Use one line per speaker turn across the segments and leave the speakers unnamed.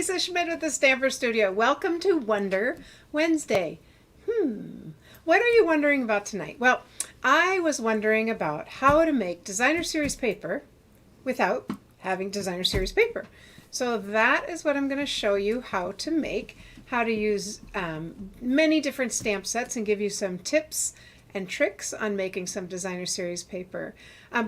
Lisa Schmidt with the Stamper Studio. Welcome to Wonder Wednesday. What are you wondering about tonight? Well, I was wondering about how to make designer series paper without having designer series paper. So that is what I'm going to show you how to make, how to use many different stamp sets and give you some tips and tricks on making some designer series paper.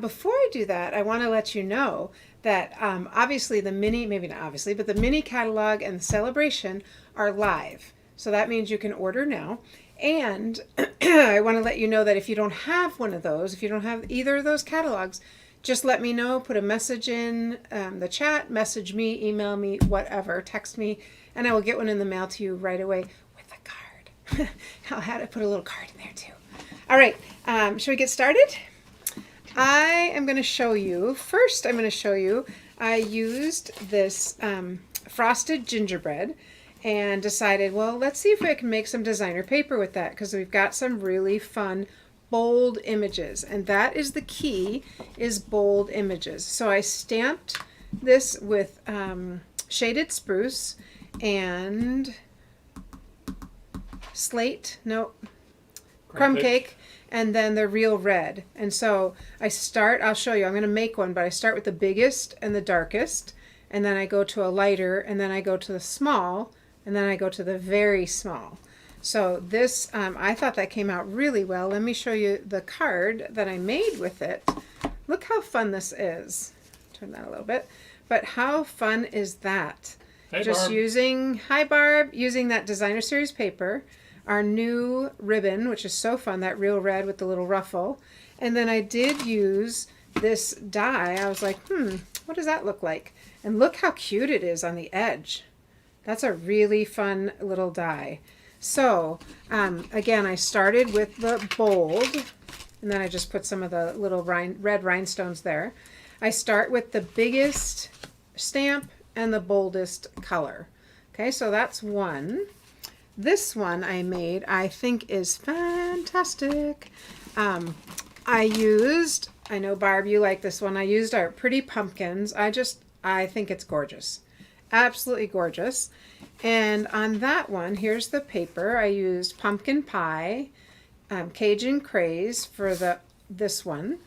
Before I do that, I want to let you know that obviously the mini, maybe not obviously, but the mini catalog and the celebration are live. So that means you can order now. And I want to let you know that if you don't have one of those, if you don't have either of those catalogs, just let me know, put a message in the chat, message me, email me, whatever, text me, and I will get one in the mail to you right away with a card. I'll have to put a little card in there too. All right, should we get started? I am going to show you, first I'm going to show you, I used this frosted gingerbread and decided, well, let's see if I can make some designer paper with that, because we've got some really fun bold images, and that is the key, is bold images. So I stamped this with shaded spruce and crumb cake, and then the real red. And so I'll show you, I'm going to make one, but I start with the biggest and the darkest, and then I go to a lighter, and then I go to the small, and then I go to the very small. So this, I thought that came out really well. Let me show you the card that I made with it. Look how fun this is. Turn that a little bit. But how fun is that?
Hey,
Just
Barb.
using that designer series paper, our new ribbon, which is so fun, that real red with the little ruffle. And then I did use this die. I was like, what does that look like? And look how cute it is on the edge. That's a really fun little die. So, again, I started with the bold, and then I just put some of the little red rhinestones there. I start with the biggest stamp and the boldest color. Okay, so that's one. This one I made, I think, is fantastic. I know, Barb, you like this one. I used our pretty pumpkins. I think it's gorgeous. Absolutely gorgeous. And on that one, here's the paper. I used pumpkin pie, Cajun craze for this one,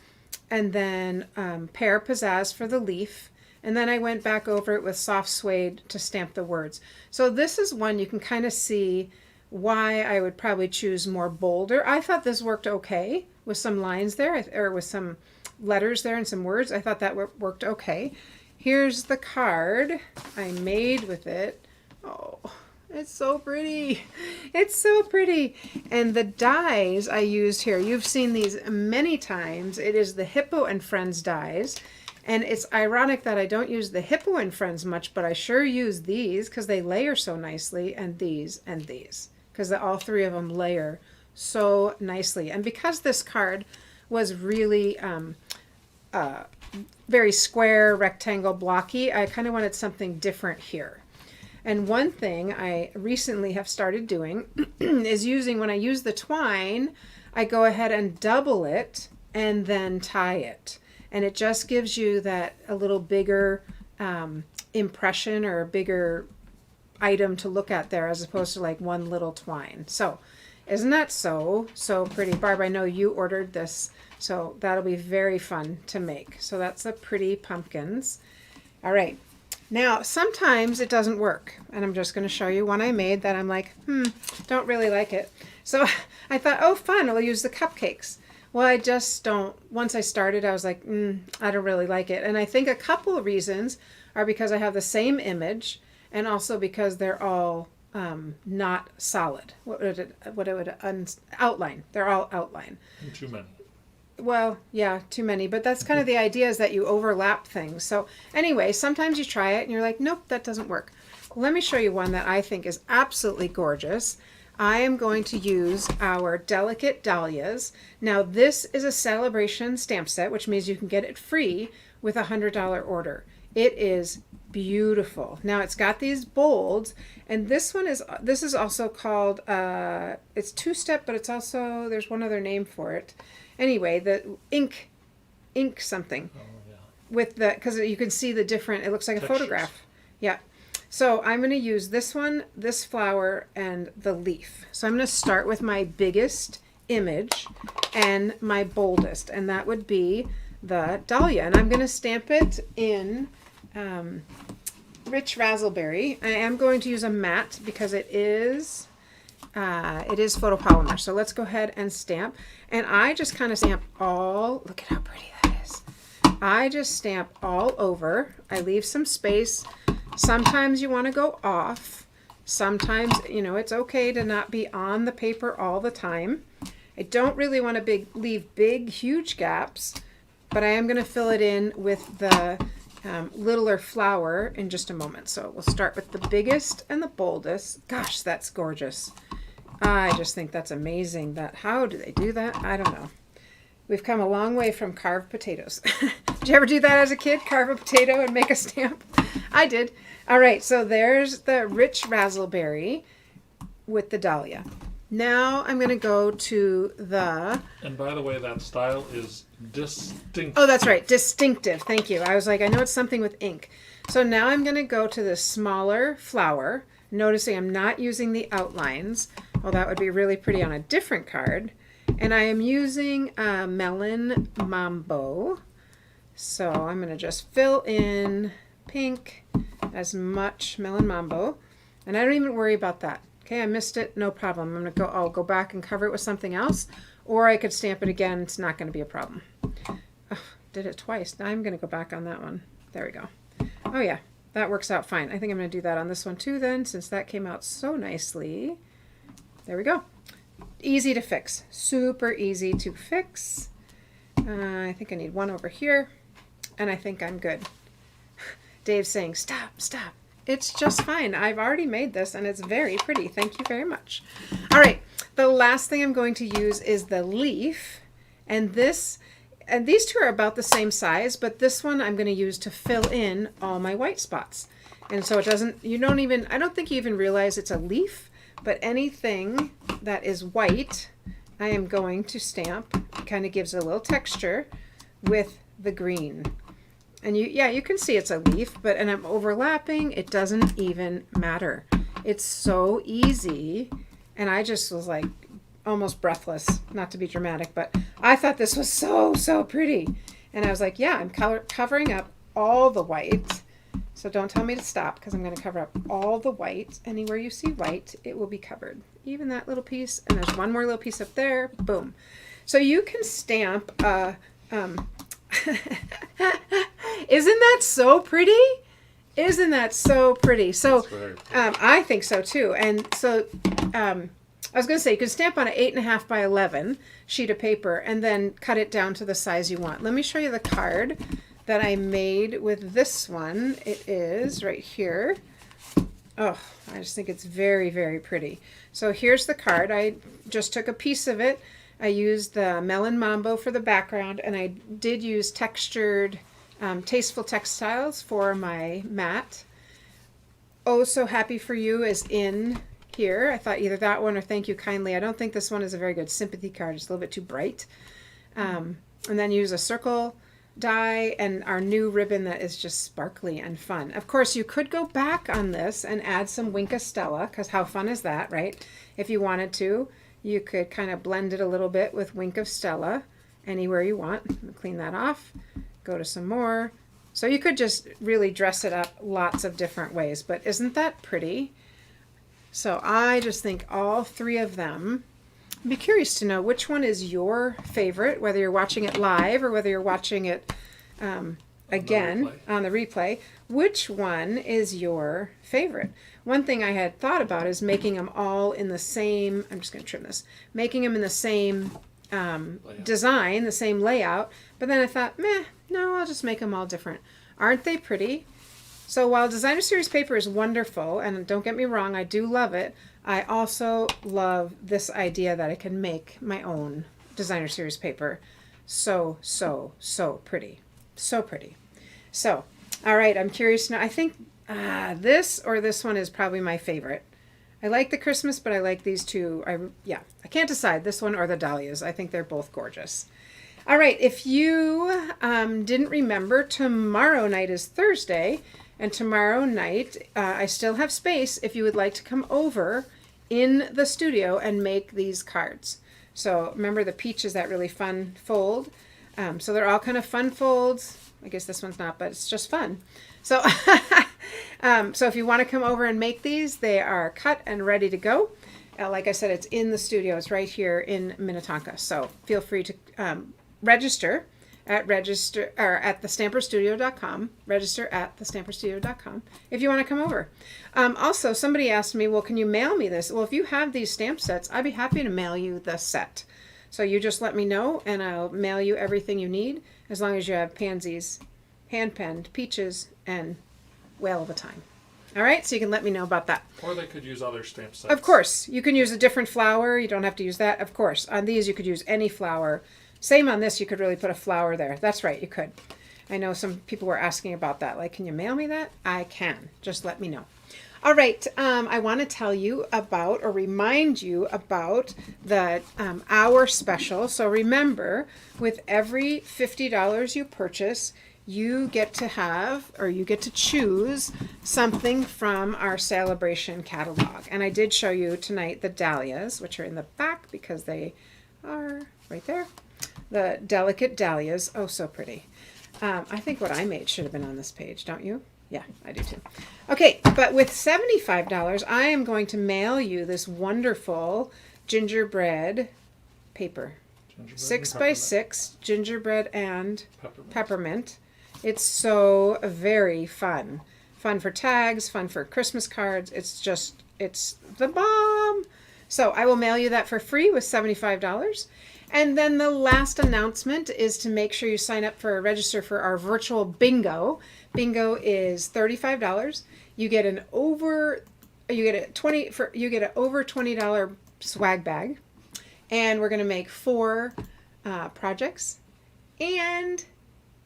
and then pear pizzazz for the leaf. And then I went back over it with soft suede to stamp the words. So this is one you can kind of see why I would probably choose more bolder. I thought this worked okay with some lines there, or with some letters there and some words. I thought that worked okay. Here's the card I made with it. Oh, it's so pretty. It's so pretty. And the dies I used here, you've seen these many times. It is the Hippo and Friends dies. And it's ironic that I don't use the Hippo and Friends much, but I sure use these because they layer so nicely, and these, because all three of them layer so nicely. And because this card was really very square, rectangle, blocky, I kind of wanted something different here. And one thing I recently have started doing is when I use the twine, I go ahead and double it and then tie it. And it just gives you that a little bigger impression, or a bigger item to look at there, as opposed to like one little twine. So isn't that so pretty? Barb, I know you ordered this, so that'll be very fun to make. So that's the pretty pumpkins. All right. Now, sometimes it doesn't work, and I'm just going to show you one I made that I'm like, don't really like it. So I thought, oh, fun, I'll use the cupcakes. Well, I just don't. Once I started, I was like, I don't really like it. And I think a couple of reasons are because I have the same image, and also because they're all not solid. Outline. They're all outline.
Too many.
Well, yeah, too many. But that's kind of the idea, is that you overlap things. So anyway, sometimes you try it and you're like, nope, that doesn't work. Let me show you one that I think is absolutely gorgeous. I am going to use our Delicate Dahlias. Now, this is a celebration stamp set, which means you can get it free with a $100 order. It is beautiful. Now, it's got these bolds, and this is also called, it's two-step, but it's also, there's one other name for it. Anyway, the ink something.
Oh, yeah.
With the, because you can see the different, it looks like a
Textures.
photograph. Yeah. So I'm going to use this one, this flower, and the leaf. So I'm going to start with my biggest image and my boldest, and that would be the dahlia. And I'm going to stamp it in rich raspberry. I am going to use a matte because it is photopolymer. So let's go ahead and stamp. And I just kind of stamp all, look at how pretty that is. I just stamp all over. I leave some space. Sometimes you want to go off. Sometimes, you know, it's okay to not be on the paper all the time. I don't really want to leave big, huge gaps, but I am going to fill it in with the littler flower in just a moment. So we'll start with the biggest and the boldest. Gosh, that's gorgeous. I just think that's amazing. How do they do that? I don't know. We've come a long way from carved potatoes. Did you ever do that as a kid? Carve a potato and make a stamp? I did. All right, so there's the rich raspberry with the dahlia. Now I'm going to go to the...
And by the way, that style is distinctive.
Oh, that's right. Distinctive. Thank you. I was like, I know it's something with ink. So now I'm going to go to the smaller flower, noticing I'm not using the outlines. Well, that would be really pretty on a different card. And I am using Melon Mambo. So I'm going to just fill in pink as much Melon Mambo. And I don't even worry about that. Okay, I missed it. No problem. I'll go back and cover it with something else. Or I could stamp it again. It's not going to be a problem. Oh, did it twice. Now I'm going to go back on that one. There we go. Oh yeah, that works out fine. I think I'm going to do that on this one too then, since that came out so nicely. There we go. Easy to fix. Super easy to fix. I think I need one over here. And I think I'm good. Dave's saying, stop, stop. It's just fine. I've already made this and it's very pretty. Thank you very much. All right. The last thing I'm going to use is the leaf. And these two are about the same size, but this one I'm going to use to fill in all my white spots. And so I don't think you even realize it's a leaf, but anything that is white, I am going to stamp. It kind of gives a little texture with the green. And you can see it's a leaf, and I'm overlapping. It doesn't even matter. It's so easy. And I just was like almost breathless, not to be dramatic, but I thought this was so, so pretty. And I was like, yeah, I'm covering up all the white. So don't tell me to stop because I'm going to cover up all the white. Anywhere you see white, it will be covered. Even that little piece. And there's one more little piece up there. Boom. So you can stamp Isn't that so pretty? Isn't that so pretty? So I think so too. And so I was going to say you can stamp on an 8.5 by 11 sheet of paper and then cut it down to the size you want. Let me show you the card that I made with this one. It is right here. Oh, I just think it's very, very pretty. So here's the card. I just took a piece of it. I used the Melon Mambo for the background, and I did use textured, tasteful textiles for my mat. Oh, So Happy For You is in here. I thought either that one or Thank You Kindly. I don't think this one is a very good sympathy card. It's a little bit too bright. And then use a circle die and our new ribbon that is just sparkly and fun. Of course, you could go back on this and add some Wink of Stella, because how fun is that, right? If you wanted to. You could kind of blend it a little bit with Wink of Stella anywhere you want. Clean that off. Go to some more. So you could just really dress it up lots of different ways. But isn't that pretty? So I just think all three of them. I'd be curious to know which one is your favorite, whether you're watching it live or whether you're watching it again on the replay. Which one is your favorite? One thing I had thought about is making them all in the same, I'm just going to trim this, making them in the same design, the same layout. But then I thought, no, I'll just make them all different. Aren't they pretty? So while Designer Series paper is wonderful, and don't get me wrong, I do love it, I also love this idea that I can make my own Designer Series paper. So, so, so pretty. So pretty. So, all right, I'm curious to know. I think this or this one is probably my favorite. I like the Christmas, but I like these two. I can't decide, this one or the dahlias. I think they're both gorgeous. All right, if you didn't remember, tomorrow night is Thursday, and tomorrow night I still have space if you would like to come over in the studio and make these cards. So remember, the peach is that really fun fold. So they're all kind of fun folds. I guess this one's not, but it's just fun. So, so if you want to come over and make these, they are cut and ready to go. Like I said, it's in the studio. It's right here in Minnetonka. So feel free to register at thestamperstudio.com. Register at thestamperstudio.com if you want to come over. Also, somebody asked me, well, can you mail me this? Well, if you have these stamp sets, I'd be happy to mail you the set. So you just let me know, and I'll mail you everything you need, as long as you have pansies, hand-penned, peaches, and Whale of a Time. All right, so you can let me know about that.
Or they could use other stamp sets.
Of course. You can use a different flower. You don't have to use that. Of course. On these, you could use any flower. Same on this, you could really put a flower there. That's right, you could. I know some people were asking about that. Like, can you mail me that? I can. Just let me know. All right, I want to tell you about, or remind you about, the hour special. So remember, with every $50 you purchase, you get to have, or you get to choose something from our celebration catalog. And I did show you tonight the dahlias, which are in the back because they are right there. The delicate dahlias. Oh, so pretty. I think what I made should have been on this page, don't you? Yeah, I do too. Okay, but with $75, I am going to mail you this wonderful gingerbread paper. 6x6 gingerbread and peppermint. It's so very fun. Fun for tags, fun for Christmas cards. It's the bomb. So I will mail you that for free with $75. And then the last announcement is to make sure you sign up for register for our virtual bingo. Bingo is $35. You get an over $20 swag bag, and we're going to make 4 projects, and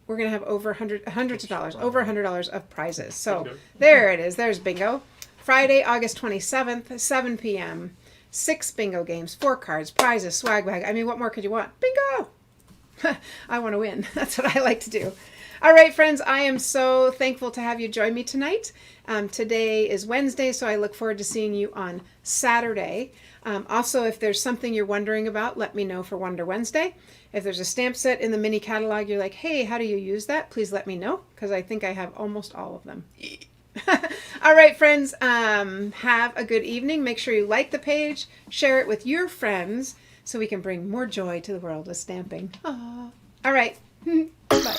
we're going to have over hundreds of dollars, over $100 of prizes. So there it is. There's bingo. Friday, August 27th, 7 p.m. 6 bingo games, 4 cards, prizes, swag bag. I mean, what more could you want? Bingo! I want to win. That's what I like to do. All right, friends, I am so thankful to have you join me tonight. Today is Wednesday, so I look forward to seeing you on Saturday. Also, if there's something you're wondering about, let me know for Wonder Wednesday. If there's a stamp set in the mini catalog, you're like, hey, how do you use that? Please let me know, because I think I have almost all of them. All right, friends, have a good evening. Make sure you like the page, share it with your friends, so we can bring more joy to the world of stamping. Aww. All right. Bye.